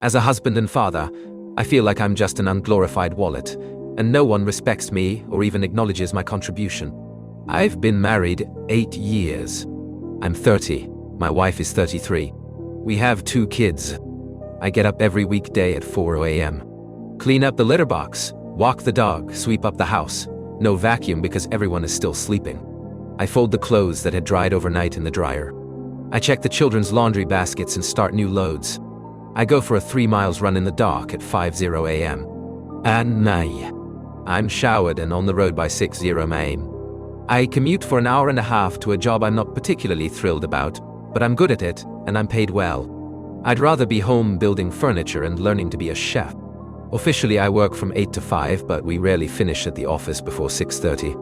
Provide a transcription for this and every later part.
As a husband and father, I feel like I'm just an unglorified wallet, and no one respects me or even acknowledges my contribution. I've been married 8 years. I'm 30. My wife is 33. We have 2 kids. I get up every weekday at 4 a.m. Clean up the litter box, walk the dog, sweep up the house. No vacuum because everyone is still sleeping. I fold the clothes that had dried overnight in the dryer. I check the children's laundry baskets and start new loads. I go for a 3 miles run in the dark at 5:00 a.m. And I'm showered and on the road by 6:00 a.m. I commute for an hour and a half to a job I'm not particularly thrilled about, but I'm good at it and I'm paid well. I'd rather be home building furniture and learning to be a chef. Officially I work from 8 to 5, but we rarely finish at the office before 6:30.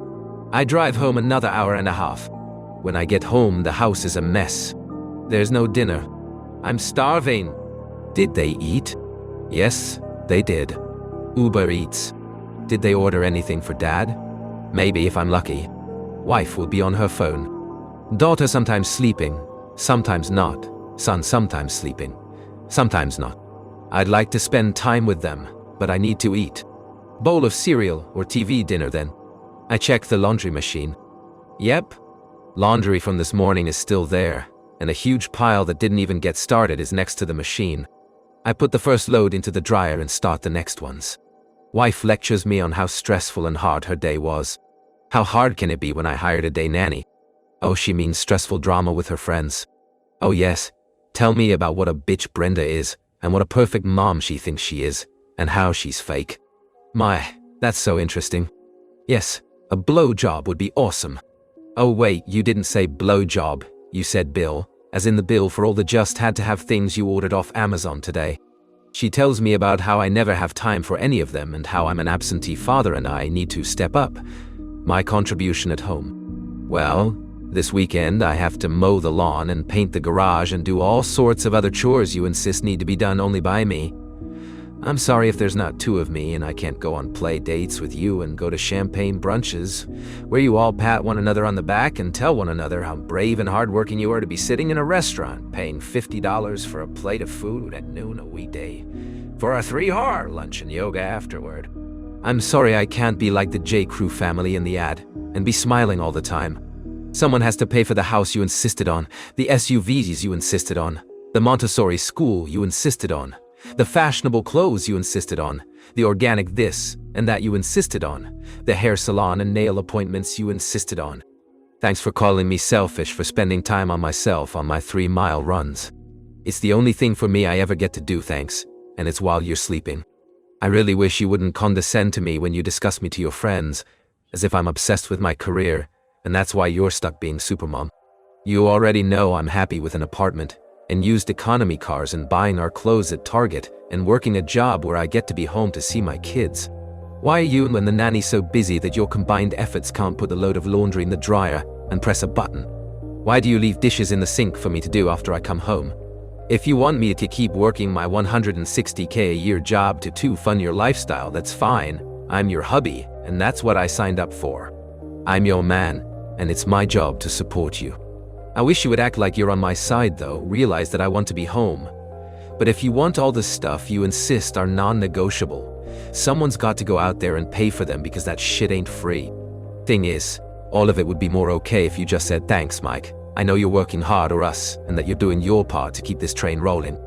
I drive home another hour and a half. When I get home, the house is a mess. There's no dinner. I'm starving. Did they eat? Yes, they did. Uber Eats. Did they order anything for Dad? Maybe if I'm lucky. Wife will be on her phone. Daughter sometimes sleeping, sometimes not. Son sometimes sleeping, sometimes not. I'd like to spend time with them, but I need to eat. Bowl of cereal or TV dinner then. I check the laundry machine. Yep, laundry from this morning is still there, and a huge pile that didn't even get started is next to the machine. I put the first load into the dryer and start the next ones. Wife lectures me on how stressful and hard her day was. How hard can it be when I hired a day nanny? Oh, she means stressful drama with her friends. Oh yes, tell me about what a bitch Brenda is, and what a perfect mom she thinks she is, and how she's fake. My, that's so interesting. Yes, a blowjob would be awesome. Oh wait, you didn't say blowjob, you said bill, as in the bill for all the just had to have things you ordered off Amazon today. She tells me about how I never have time for any of them and how I'm an absentee father and I need to step up my contribution at home. Well, this weekend I have to mow the lawn and paint the garage and do all sorts of other chores you insist need to be done only by me. I'm sorry if there's not 2 of me and I can't go on play dates with you and go to champagne brunches, where you all pat one another on the back and tell one another how brave and hardworking you are to be sitting in a restaurant paying $50 for a plate of food at noon a weekday, for a 3-hour lunch and yoga afterward. I'm sorry I can't be like the J. Crew family in the ad and be smiling all the time. Someone has to pay for the house you insisted on, the SUVs you insisted on, the Montessori school you insisted on, the fashionable clothes you insisted on, the organic this and that you insisted on, the hair salon and nail appointments you insisted on. Thanks for calling me selfish for spending time on myself on my 3-mile runs. It's the only thing for me I ever get to do, thanks, and it's while you're sleeping. I really wish you wouldn't condescend to me when you discuss me to your friends, as if I'm obsessed with my career, and that's why you're stuck being supermom. You already know I'm happy with an apartment, and used economy cars and buying our clothes at Target and working a job where I get to be home to see my kids. Why are you and the nanny so busy that your combined efforts can't put a load of laundry in the dryer and press a button? Why do you leave dishes in the sink for me to do after I come home? If you want me to keep working my $160K a year job to fund your lifestyle, that's fine. I'm your hubby, and that's what I signed up for. I'm your man, and it's my job to support you. I wish you would act like you're on my side though, realize that I want to be home. But if you want all the stuff you insist are non-negotiable, someone's got to go out there and pay for them because that shit ain't free. Thing is, all of it would be more okay if you just said, thanks, Mike. I know you're working hard or us, and that you're doing your part to keep this train rolling.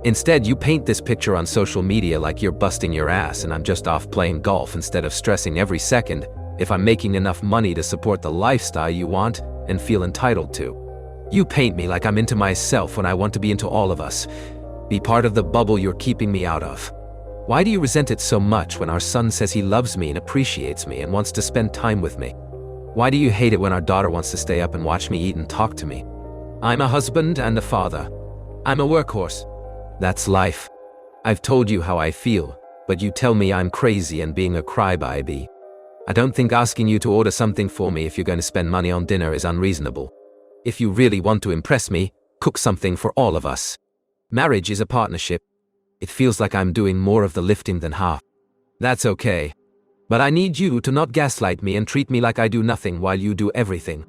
Instead, you paint this picture on social media like you're busting your ass and I'm just off playing golf instead of stressing every second if I'm making enough money to support the lifestyle you want and feel entitled to. You paint me like I'm into myself when I want to be into all of us, be part of the bubble you're keeping me out of. Why do you resent it so much when our son says he loves me and appreciates me and wants to spend time with me? Why do you hate it when our daughter wants to stay up and watch me eat and talk to me? I'm a husband and a father. I'm a workhorse. That's life. I've told you how I feel, but you tell me I'm crazy and being a crybaby. I don't think asking you to order something for me if you're going to spend money on dinner is unreasonable. If you really want to impress me, cook something for all of us. Marriage is a partnership. It feels like I'm doing more of the lifting than half. That's okay. But I need you to not gaslight me and treat me like I do nothing while you do everything.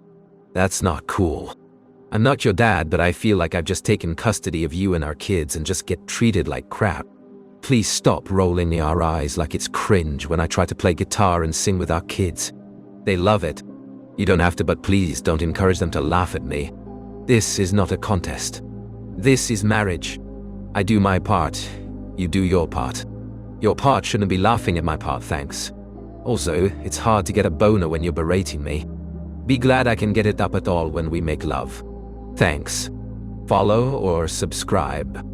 That's not cool. I'm not your dad, but I feel like I've just taken custody of you and our kids and just get treated like crap. Please stop rolling your eyes like it's cringe when I try to play guitar and sing with our kids. They love it. You don't have to, but please don't encourage them to laugh at me. This is not a contest. This is marriage. I do my part. You do your part. Your part shouldn't be laughing at my part, thanks. Also, it's hard to get a boner when you're berating me. Be glad I can get it up at all when we make love. Thanks. Follow or subscribe.